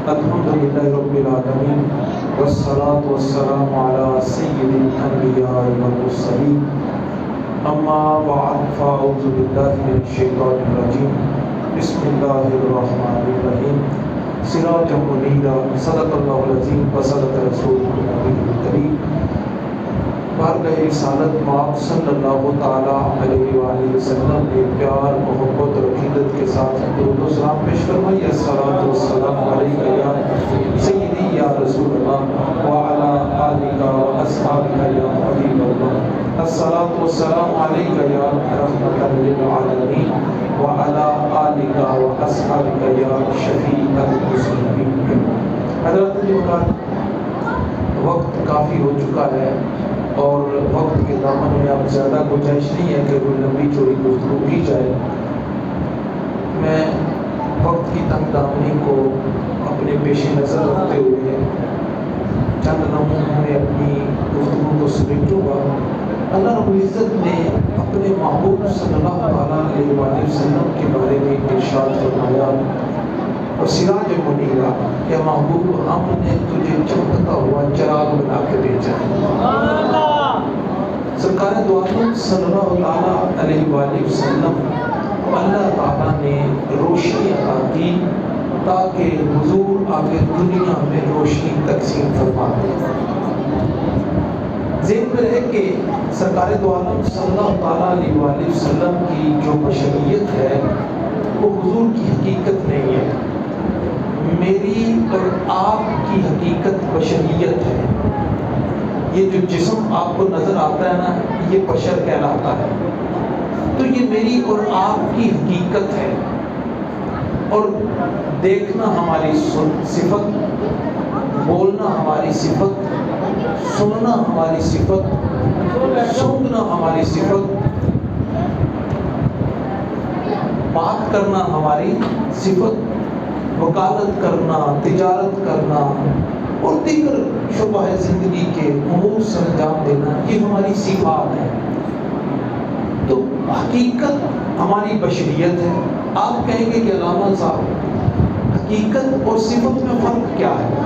الحمدللہ رب العالمین والصلاة والسلام علی سید الانبیاء والمرسلین اما بعد فاعوذ باللہ من الشیطان الرجیم بسم اللہ الرحمن الرحیم سراجا منیرا صدق اللہ العظیم وصدق رسولہ النبی الکریم بارگاہ رسالت مآب صلی اللہ تعالیٰ علیہ وآلہ وسلم نے پیار محبت اور عقیدت کے ساتھ درود و سلام پیش فرمائی الصلاۃ والسلام علیک یا سیدی یا رسول اللہ وعلی آلک واصحابک یا حبیب اللہ الصلاۃ والسلام علیک یا رحمۃ للعالمین وعلی آلک واصحابک یا شفیع المذنبین۔ حضرت جی، وقت کافی ہو چکا ہے اور وقت کے دامن میں اب زیادہ گنجائش نہیں ہے کہ کوئی لمبی چوڑی گفتگو کی جائے۔ میں وقت کی تنگ دامنی کو اپنے پیش نظر رکھتے ہوئے چند لمحوں میں اپنی گفتگو کو سمیٹوں گا۔ اللہ رب العزت نے اپنے محبوب صلی اللہ علیہ وآلہ وسلم کے بارے میں ارشاد فرمایا اور سراج منیرا، کہ محبوب ہم نے تجھے چمکتا ہوا چراغ بنا کے بھیجا ہے۔ سرکار دو عالم صلی اللہ علیہ وآلہ وسلم کو اللہ تعالیٰ نے روشنی عطا کی تاکہ حضور آگے دنیا میں روشنی تقسیم فرما دے۔ ذہن میں رہے کہ سرکار دو عالم صلی اللہ علیہ وآلہ وسلم کی جو بشریت ہے وہ حضور کی حقیقت نہیں ہے، میری اور آپ کی حقیقت بشریت ہے۔ یہ جو جسم آپ کو نظر آتا ہے نا، یہ بشر کہلاتا ہے۔ تو یہ میری اور آپ کی حقیقت ہے، اور دیکھنا ہماری صفت، بولنا ہماری صفت، سننا ہماری صفت، سونگنا ہماری صفت، بات کرنا ہماری صفت، وکالت کرنا، تجارت کرنا اور دیگر شعبہ زندگی کے امور سے انجام دینا، یہ ہماری صفات ہے۔ تو حقیقت ہماری بشریت ہے۔ آپ کہیں گے کہ علامہ صاحب حقیقت اور صفت میں فرق کیا ہے؟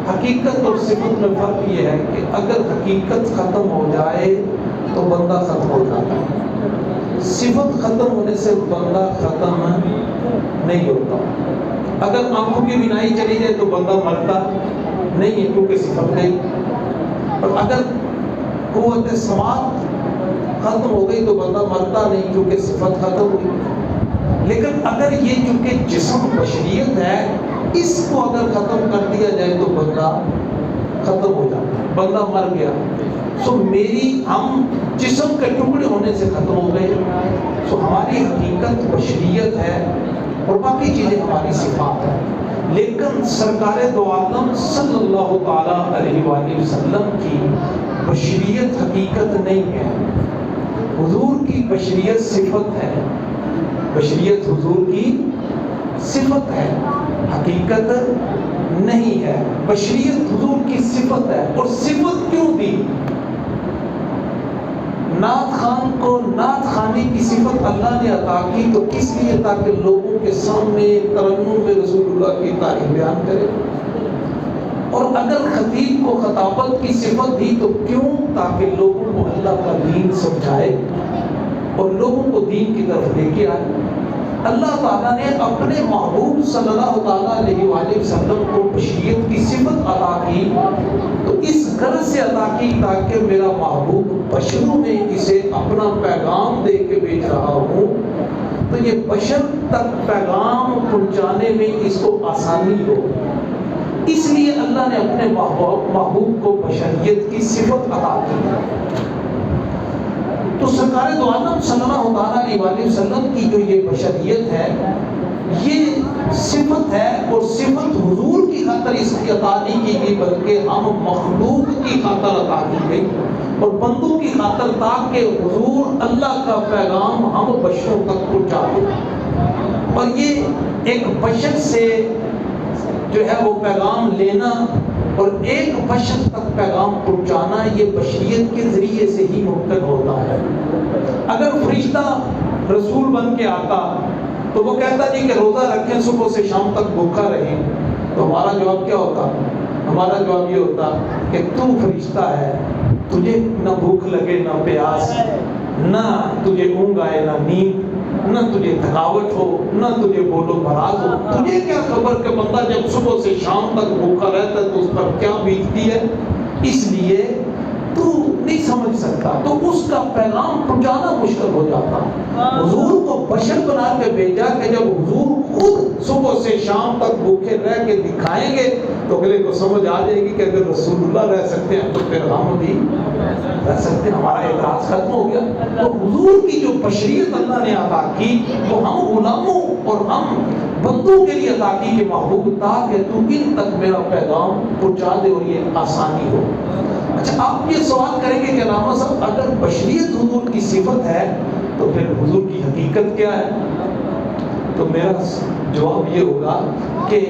حقیقت اور صفت میں فرق یہ ہے کہ اگر حقیقت ختم ہو جائے تو بندہ ختم ہو جاتا ہے، صفت ختم ہونے سے بندہ ختم نہیں ہوتا۔ اگر آنکھوں کی بینائی چلی جائے تو بندہ مرتا نہیں ہے کیونکہ صفت گئی، اور اگر قوت سماعت ختم ہو گئی تو بندہ مرتا نہیں کیونکہ صفت ختم ہوئی۔ لیکن اگر یہ چونکہ جسم بشریت ہے، اس کو اگر ختم کر دیا جائے تو بندہ ختم ہو جاتا ہے، بندہ مر گیا۔ سو ہم جسم کے ٹکڑے ہونے سے ختم ہو گئے۔ سو ہماری حقیقت بشریت ہے اور باقی چیزیں ہماری صفات ہیں۔ لیکن سرکار دو عالم صلی اللہ تعالیٰ علیہ وآلہ وسلم کی بشریت حقیقت نہیں ہے، حضور کی بشریت صفت ہے۔ بشریت حضور کی صفت ہے، حقیقت نہیں ہے۔ بشریت حضور کی صفت ہے، اور صفت کیوں دی؟ نعت خان کو نعت خانی کی صفت اللہ نے عطا کی تو کس لیے؟ تاکہ لوگوں کے سامنے ترنم میں رسول اللہ کی تعریف بیان کرے۔ اور اگر خطیب کو خطابت کی صفت دی تو کیوں؟ تاکہ لوگوں کو اللہ کا دین سمجھائے اور لوگوں کو دین کی طرف لے کے آئے۔ اللہ تعالیٰ نے اپنے محبوب صلی اللہ تعالیٰ علیہ وآلہ وسلم کو بشریت کی صفت عطا کی تو اس غرض سے عطا کی تاکہ میرا محبوب بشروں میں اسے اپنا پیغام دے کے بھیج رہا ہوں تو یہ بشر تک پیغام پہنچانے میں اس کو آسانی ہو۔ اس لیے اللہ نے اپنے محبوب کو بشریت کی صفت عطا کی۔ تو سرکار دو عالم صلی اللہ علیہ وآلہ وسلم کی جو یہ بشریت ہے، یہ صفت ہے، اور صفت حضور کی خاطر اس کی عطا نہیں کی گئی بلکہ ہم مخلوق کی خاطر عطا کی گئی، اور بندوں کی خاطر تاکہ حضور اللہ کا پیغام ہم بشروں تک پہنچا دیں۔ اور یہ ایک بشر سے جو ہے وہ پیغام لینا اور ایک بشر تک پیغام پہنچانا، یہ بشریت کے ذریعے سے ہی ممکن ہوتا ہے۔ اگر فرشتہ رسول بن کے آتا تو وہ کہتا نہیں کہ روزہ رکھیں، صبح سے شام تک بھوکا رہیں، تو ہمارا جواب کیا ہوتا؟ ہمارا جواب یہ ہوتا کہ تو فرشتہ ہے، تجھے نہ بھوک لگے نہ پیاس، نہ تجھے اونگ آئے نہ نیند، نہ تجھے تھکاوٹ ہو، نہ تجھے بول و براز ہو، تجھے کیا خبر کہ بندہ جب صبح سے شام تک بھوکا رہتا ہے تو اس پر کیا بیتتی ہے؟ اس لیے تو نہیں سمجھ سکتا، تو اس کا پیغام پہنچانا مشکل ہو جاتا۔ حضور کو بشر بنا کے بھیجا کہ جب حضور خود صبح سے شام تک بھوکے رہ کے دکھائیں گے تو اگلے کو سمجھ آ جائے گی کہ اگر رسول اللہ رہ سکتے ہیں تو پھر ہم بھی رہ سکتے ہیں، ہمارا اعتراض ختم ہو گیا۔ تو حضور کی جو بشریت اللہ نے عطا کی وہ ہم غلاموں اور ہم بندوں کے لیے عطا کی کہ محبوب تاکہ تو ان تک میرا پیغام پہنچا دے اور یہ آسانی ہو۔ اچھا، آپ یہ سوال کریں گے کہ علامہ صاحب اگر بشریت حضور کی صفت ہے تو پھر حضور کی حقیقت کیا ہے؟ تو میرا جواب یہ ہوگا کہ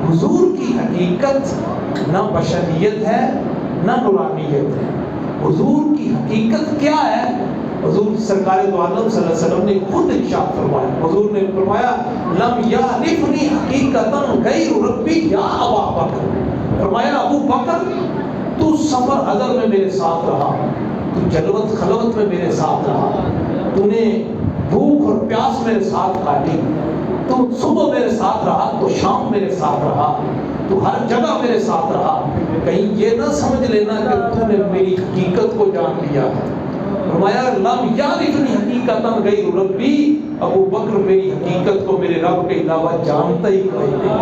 حضور کی حقیقت نہ بشریت ہے نہ نورانیت ہے۔ حضور کی حقیقت کیا ہے؟ حضور سرکار دو عالم صلی اللہ علیہ وسلم نے خود ارشاد فرمایا، حضور نے فرمایا لم یعرفنی حقیقتا غیر ربی یا ابا بکر، فرمایا ابو بکر تو سفر حضر میں میرے ساتھ رہا، تو جلوت خلوت میں میرے ساتھ رہا، تو نے بھوک اور پیاس میرے ساتھ کاٹی، تو صبح میرے ساتھ رہا تو شام میرے ساتھ رہا، تو ہر جگہ میرے ساتھ رہا، کہیں یہ نہ سمجھ لینا کہ تو نے میری حقیقت کو جان لیا ہے۔ فرمایا لم یعرفنی حقیقتا غیر ربی، ابو بکر میری حقیقت کو میرے رب کے علاوہ جانتا ہی کوئی نہیں،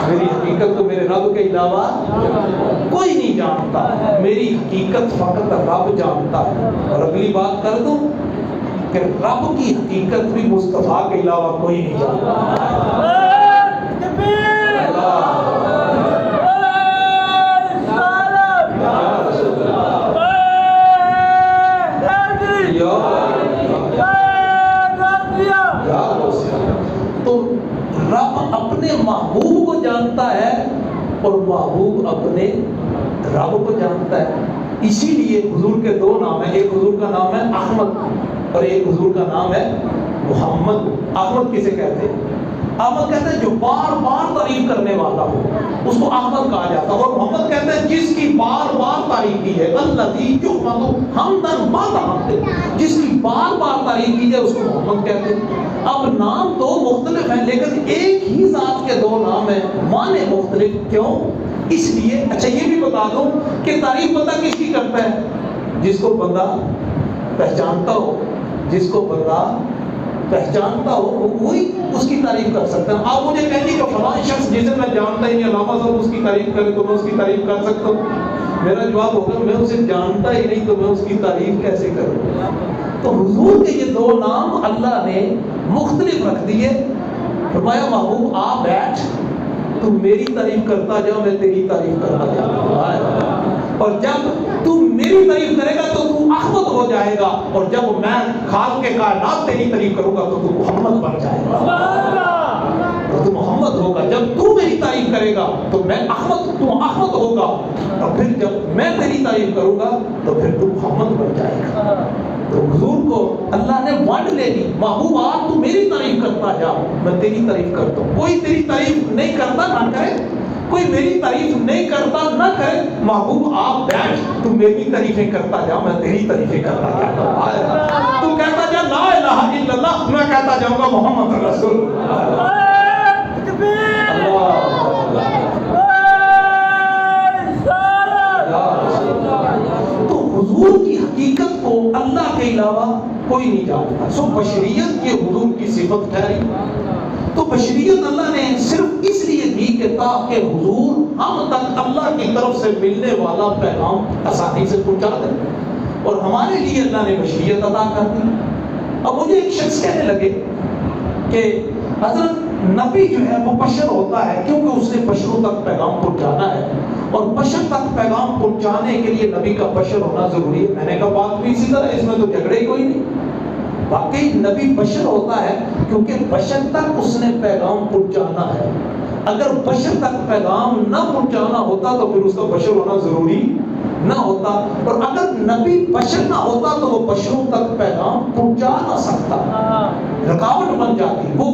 میری حقیقت کو میرے رب کے علاوہ کوئی نہیں جانتا، میری حقیقت فقط رب جانتا ہے۔ اور اگلی بات کر دوں کہ رب کی حقیقت بھی مصطفیٰ کے علاوہ کوئی نہیں جانتا۔ تو رب اپنے محبوب کو جانتا ہے اور محبوب اپنے رب کو جانتا ہے۔ اسی لیے حضور کے دو نام ہیں، ایک حضور کا نام ہے احمد اور ایک حضور کا نام ہے محمد۔ احمد کسے کہتے ہیں؟ احمد کہتے ہیں جو بار بار تعریف کرنے والا ہو اس کو احمد کہا جاتا ہے، اور محمد کہتے ہیں جس کی بار بار تعریف کی ہے، الذی یحمد حمدا بعد حمد، جس کی بار بار تعریف کی جائے اس کو محمد کہتے ہیں۔ اب نام تو مختلف ہیں لیکن ایک ہی ذات کے دو نام ہیں، معنی مختلف، کیوں؟ اس لیے اچھا یہ بھی بتا دوں کہ تعریف بندہ کس کی کرتا ہے؟ جس کو بندہ پہچانتا ہو، جس کو بندہ پہچانتا ہو وہی اس کی تعریف کر سکتا ہے۔ آپ مجھے کہیں گے کہ فلاں شخص جسے میں جانتا ہی نہیں، علامہ صاحب اس کی تعریف کرے تو میں اس کی تعریف کر سکتا ہوں؟ میرا جواب ہوگا میں اسے جانتا ہی نہیں تو میں اس کی تعریف کیسے کروں؟ تو حضور کے یہ دو نام اللہ نے مختلف رکھ دیے۔ فرمایا محبوب آ بیٹھ، تو میری تعریف کرتا جا، میں تیری تعریف کرتا جاؤں، اور جب تو میری تعریف کرے گا تو تو احمد ہو جائے گا، اور جب میں خالق کے کائنات تیری تعریف کروں گا تو تو محمد بن جائے گا، تو محمد ہوگا۔ جب تو میری تعریف کرے گا تو میں احمد، تو احمد ہوگا، اور پھر جب میں تیری تعریف کروں گا تو پھر تو محمد بن جائے گا۔ تو حضور کو اللہ نے ونڈ لے دی، محبوب آپ تو میری تعریف کرتا جا، میں تیری تعریف کرتا ہوں۔ کوئی تیری تعریف نہیں کرتا نہ کرے، کوئی میری تعریف نہیں کرتا نہ کرے، محبوب آپ بیٹھ، تو میری تعریفیں کرتا جا، میں تیری تعریفیں کرتا جاتا ہوں۔ تو کہتا جا لا الہ الا اللہ، میں کہتا جاؤں گا محمد رسول اللہ۔ تو حضور کی حقیقت کو اللہ کے علاوہ کوئی نہیں جانتا۔ سو بشریت یہ حضور کی صفت ٹھہری۔ تو بشریت اللہ نے صرف اس لیے دی کہ تاکہ حضور ہم تک اللہ کی طرف سے ملنے والا پیغام آسانی سے پہنچا دے، اور ہمارے لیے اللہ نے بشریت عطا کر دی۔ اب مجھے ایک شخص کہنے لگے کہ حضرت نبی جو ہے وہ بشر ہوتا ہے کیونکہ اس نے بشروں تک پیغام پہنچانا ہے، اور بشر تک پیغام پہنچانے کے لیے نبی کا بشر ہونا ضروری ہے۔ میں نے کہا بات بھی اسی طرح، اس میں تو جھگڑے ہی کوئی نہیں۔ واقعی نبی بشر ہوتا ہے کیونکہ بشر تک اس نے پیغام پہنچانا ہے۔ اگر بشر تک پیغام نہ پہنچانا ہوتا تو پھر اس کا بشر ہونا ضروری نہ ہوتا، اور اگر نبی بشر نہ ہوتا تو وہ بشروں تک پیغام پہنچا نہ سکتا، رکاوٹ بن جاتی۔ وہ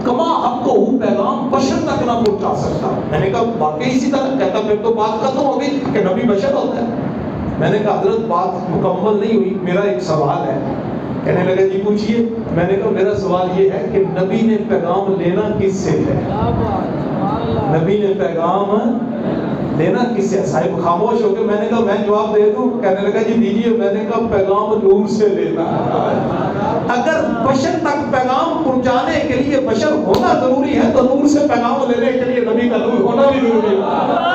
کما حق کو پیغام بشر تک نہ پہنچا سکتا. میں نے کہا واقعی اسی طرح کہتا, پھر تو بات ختم ہو گئی کہ نبی بشر ہوتا ہے. میں نے کہا حضرت بات مکمل نہیں ہوئی, میرا ایک سوال ہے. کہنے لگا جی پوچھیے. میں نے کہا میرا سوال یہ ہے کہ نبی نے پیغام لینا کس سے ہے؟ نبی نے پیغام لینا کس سے؟ صاحب خاموش ہو کے. میں نے کہا میں جواب دے دوں؟ کہنے لگا جی دیجیے. میں نے کہا پیغام نور سے لینا. اگر بشر تک پیغام پہنچانے کے لیے بشر ہونا ضروری ہے تو نور سے پیغام لینے کے لیے نبی کا نور ہونا بھی ضروری ہے.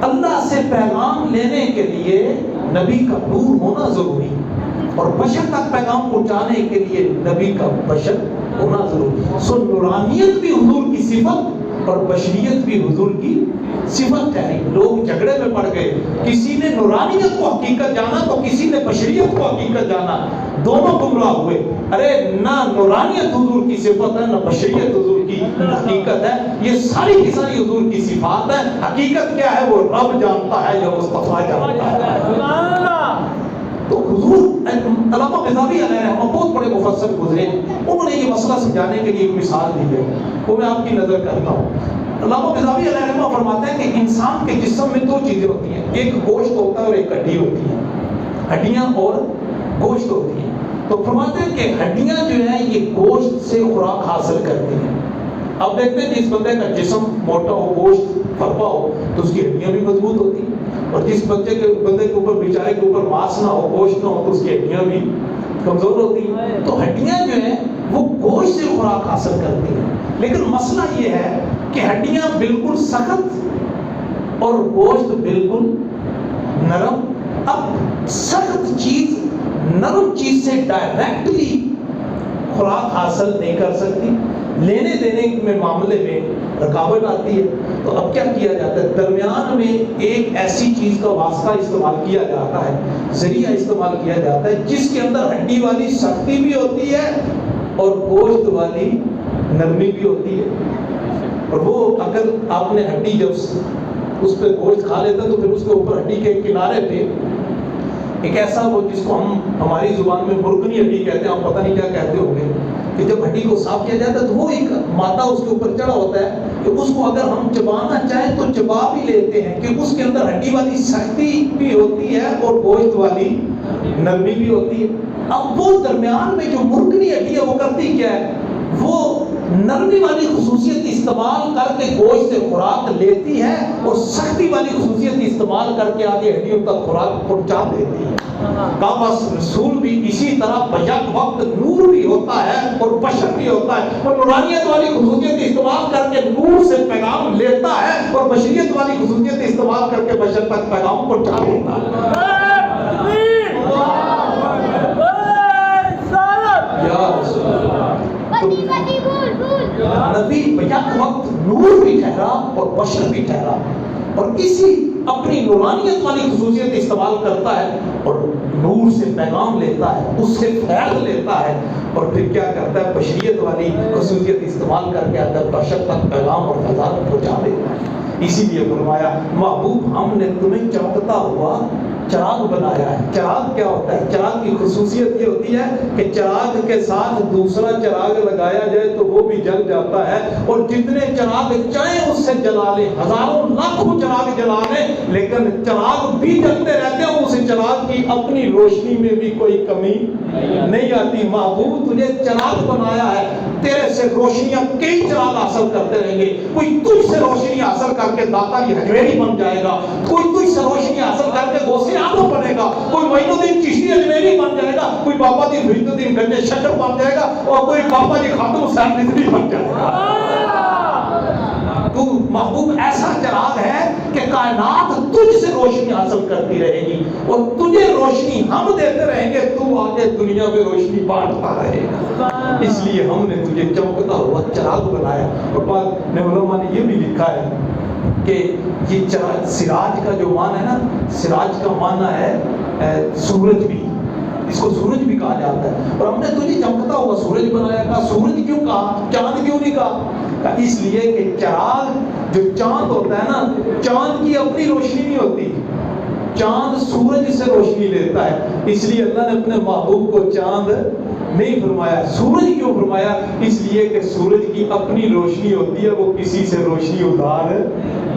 اللہ سے پیغام لینے کے لیے نبی کا نور ہونا ضروری, اور بشر تک پیغام پہنچانے کے لیے نبی کا بشر ہونا ضروری. سو نورانیت بھی حضور کی صفت اور بشریت بھی حضور کی صفت ہے. لوگ جھگڑے میں پڑ گئے, کسی نے نورانیت کو حقیقت جانا تو کسی نے بشریت کو حقیقت جانا, دونوں گمراہ ہوئے. ارے نہ نورانیت حضور کی صفت ہے نہ بشریت حضور کی حقیقت ہے, یہ ساری کی ساری حضور کی صفات ہے. حقیقت کیا ہے وہ رب جانتا ہے یا مصطفیٰ جانتا ہے. تو حضور علامہ غزالی علیہ رحمہ بہت بڑے مفسر گزرے, انہوں نے یہ مسئلہ سمجھانے کے لیے ایک مثال دی ہے, وہ میں آپ کی نظر کرتا ہوں. علامہ غزالی علیہ رحمہ فرماتے ہیں کہ انسان کے جسم میں دو چیزیں ہوتی ہیں, ایک گوشت ہوتا ہے اور ایک ہڈی ہوتی ہے. ہڈیاں اور گوشت ہوتی ہیں. تو فرماتے ہیں کہ ہڈیاں جو ہیں یہ گوشت سے خوراک حاصل کرتی ہیں. اب دیکھتے ہیں جس بندے کا جسم موٹا ہو, گوشت فرپا ہو, تو اس کی ہڈیاں بھی مضبوط ہوتی ہیں, اور جس بندے کے اوپر بیچارے کے اوپر ماس نہ ہو, گوشت نہ ہو, تو اس کی ہڈیاں بھی کمزور ہوتی ہیں. تو ہڈیاں جو ہیں وہ گوشت سے خوراک حاصل کرتی ہیں. لیکن مسئلہ یہ ہے کہ ہڈیاں بالکل سخت اور گوشت بالکل نرم. اب سخت چیز نرم چیز سے ڈائریکٹلی خوراک حاصل نہیں کر سکتی, لینے دینے میں معاملے میں رکاوٹ آتی ہے. تو اب کیا کیا جاتا ہے, درمیان میں ایک ایسی چیز کا واسطہ استعمال کیا جاتا ہے, ذریعہ استعمال کیا جاتا ہے, جس کے اندر ہڈی والی سختی بھی ہوتی ہے اور گوشت والی نرمی بھی ہوتی ہے. اور وہ اگر آپ نے ہڈی جب اس پہ گوشت کھا لیتا تو پھر اس کے اوپر ہڈی کے کنارے پہ ایک ایسا وہ جس کو ہم ہماری زبان میں مرکنی ہڈی کہتے ہیں, آپ پتہ نہیں کیا کہتے ہوں گے, کہ جب ہڈی کو صاف کیا جاتا ہے تو وہ ایک مادہ اس کے اوپر چڑھا ہوتا ہے کہ اس کو اگر ہم چبانا چاہیں تو چبا بھی لیتے ہیں, کہ اس کے اندر ہڈی والی سختی بھی ہوتی ہے اور گوشت والی نرمی بھی ہوتی ہے. اب وہ درمیان میں جو مرکنی ہڈی ہے وہ کرتی کیا ہے, وہ نرمی والی خصوصیت استعمال کر کے گوشت سے خوراک لیتی ہے اور سختی والی خصوصیت استعمال کر کے آگے ہڈیوں تک خوراک پہنچا دیتی ہے. بس رسول بھی اسی طرح بیک وقت نور بھی ہوتا ہے اور بشر بھی ہوتا ہے, اور نورانیت والی خصوصیت استعمال کر کے نور سے پیغام لیتا ہے اور بشریت والی خصوصیت استعمال کر کے بشر تک پیغام پہنچا دیتا ہے. نبی بیک وقت نور بھی ٹھہرا اور بشر بھی ٹھہرا, اور اسی اپنی نورانیت والی خصوصیت استعمال کرتا ہے اور نور سے پیغام لیتا ہے, اس سے فیض لیتا ہے, اور پھر کیا کرتا ہے, بشریت والی خصوصیت استعمال کر کے اندر بشر تک پیغام اور فضا پہنچا دیتا ہے. اسی لیے فرمایا محبوب ہم نے تمہیں چمکتا ہوا چراغ بنایا ہے. چراغ کیا ہوتا ہے, چراغ کی خصوصیت یہ ہوتی ہے کہ چراغ کے ساتھ دوسرا چراغ لگایا جائے تو وہ بھی جل جاتا ہے, اور جتنے چراغ چاہیں اس سے جلا لیں, ہزاروں لاکھوں چراغ جلا لیں, لیکن چراغ بھی جلتے رہتے ہیں, اس چراغ کی اپنی روشنی میں بھی کوئی کمی نہیں آتی. محبوب تجھے چراغ بنایا ہے, تیرے سے روشنیاں کئی چراغ حاصل کرتے رہیں گے. کوئی تجھ سے روشنی حاصل کر کے داتا کی حجویری بن جائے گا, کوئی تجھ سے روشنی حاصل کر کے غوث اعظم بنے گا, کوئی معین الدین چشتی اجمیری بن جائے گا, کوئی بابا جی فرید الدین گنج شکر بن جائے گا, اور کوئی بابا جی خاتم حسین رضوی بن جائے گا. تو محبوب ایسا چراغ ہے کہ کائنات تجھ سے روشنی حاصل کرتی رہے گی, اور تجھے روشنی ہم دیتے رہیں گے, تو آگے دنیا میں روشنی بانٹتا رہے گا. اس لیے ہم نے تجھے چمکتا ہوا چراغ بنایا. اور بعد نے علماء نے یہ بھی لکھا ہے کہ یہ چراغ, سراج کا جو معنی ہے نا, سراج کا معنی ہے سورج بھی, اس کو سورج بھی کہا جاتا ہے. اور ہم نے تجھے چمکتا ہوا سورج بنایا. کہا سورج کیوں کہا, چاند کیوں نہیں کہا؟ اس لیے کہ چراغ جو چاند ہوتا ہے نا, چاند کی اپنی روشنی نہیں ہوتی, چاند سورج سے روشنی لیتا ہے. اس لیے اللہ نے اپنے محبوب کو چاند نہیں فرمایا. سورج کیوں فرمایا؟ اس لیے کہ سورج کی اپنی روشنی ہوتی ہے, وہ کسی سے روشنی ادھار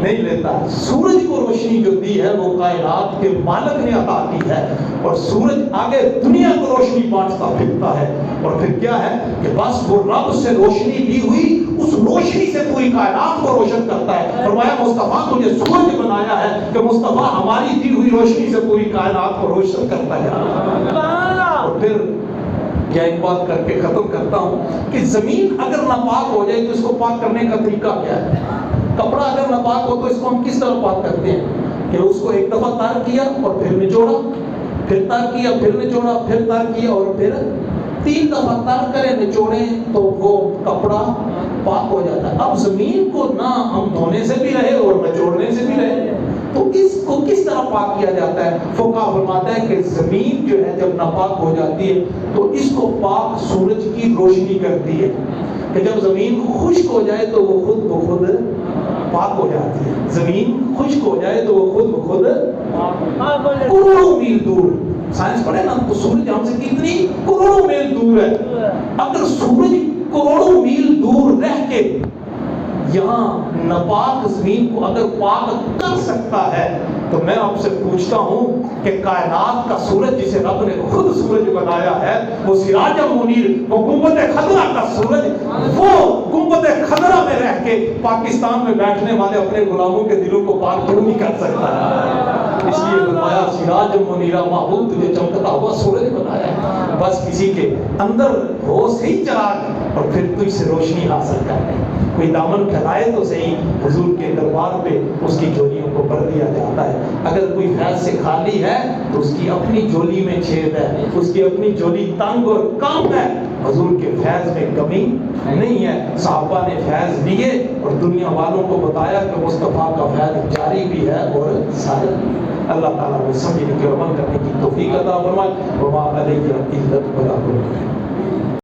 نہیں لیتا. سورج کو روشنی جو دی ہے وہ کائنات کے مالک نے عطا کی ہے, اور سورج آگے دنیا کو روشنی بانٹتا پھرتا ہے. اور پھر کیا ہے کہ بس وہ رب سے روشنی دی ہوئی اس روشنی سے پوری کائنات کو روشن کرتا ہے. فرمایا مصطفیٰ کو یہ سورج بنایا ہے کہ مصطفیٰ ہماری دی ہوئی روشنی سے پوری کائنات کو روشن کرتا ہے. اور پھر کیا ایک بات کر کے ختم کرتا ہوں کہ زمین اگر ناپاک ہو جائے تو اس کو پاک کرنے کا طریقہ کیا ہے؟ کپڑا اگر ناپاک ہو تو اس کو ہم کس طرح پاک کرتے ہیں کہ اس کو ایک دفعہ تار کیا اور پھر نچوڑا, پھر تار کیا, پھر نچوڑا, پھر تار کیا, اور پھر 3 دفعہ تار کریں نچوڑیں تو وہ کپڑا پاک ہو جاتا ہے. اب زمین کو نہ ہم دھونے سے بھی رہے اور نچوڑنے سے بھی رہے, تو اس کو کس طرح پاک کیا جاتا ہے؟ فقہ فرماتا ہے کہ زمین جو ہے جب ناپاک ہو جاتی ہے تو اس کو پاک سورج کی روشنی کرتی ہے, کہ جب زمین خشک ہو جائے تو وہ خود بخود پاک ہو جاتی ہے. زمین خشک ہو جائے تو وہ خود بخود کروڑوں میل دور, سائنس پڑھے نا تو سورج ہم سے کتنی کروڑوں میل دور ہے. اگر سورج کروڑوں میل دور رہ کے یہاں ناپاک زمین کو اگر پاک کر سکتا ہے تو میں آپ سے پوچھتا ہوں کہ کائنات کا سورج جسے رب نے خود سورج بنایا ہے, وہ سراج منیر, وہ گنبد خضرا کا سورج, وہ گنبد خضرا میں رہ کے پاکستان میں بیٹھنے والے اپنے غلاموں کے دلوں کو پاک کیوں نہیں کر سکتا ہے؟ اس لیے فرمایا سراج منیرا, محبوب تجھے چمکتا ہوا سورج بنایا ہے. بس کسی کے اندر ہو صحیح چراغ اور پھر تجھ سے روشنی حاصل کرنے, کوئی دامن پھیلائے تو صحیح, حضور کے دربار پہ اس کی جولیوں کو بھر دیا جاتا ہے. اگر کوئی فیض سے خالی ہے تو اس کی اپنی جولی میں چھید ہے, اس کی اپنی جولی تنگ اور کم ہے. حضور کے فیض میں کمی نہیں ہے. صحابہ نے فیض لیے اور دنیا والوں کو بتایا کہ مصطفیٰ کا فیض جاری بھی ہے اور سارے. اللہ تعالیٰ نے سمجھنے کے عمل کرنے کی توفیق عطا فرمائے. وما علیہ الا البلاغ.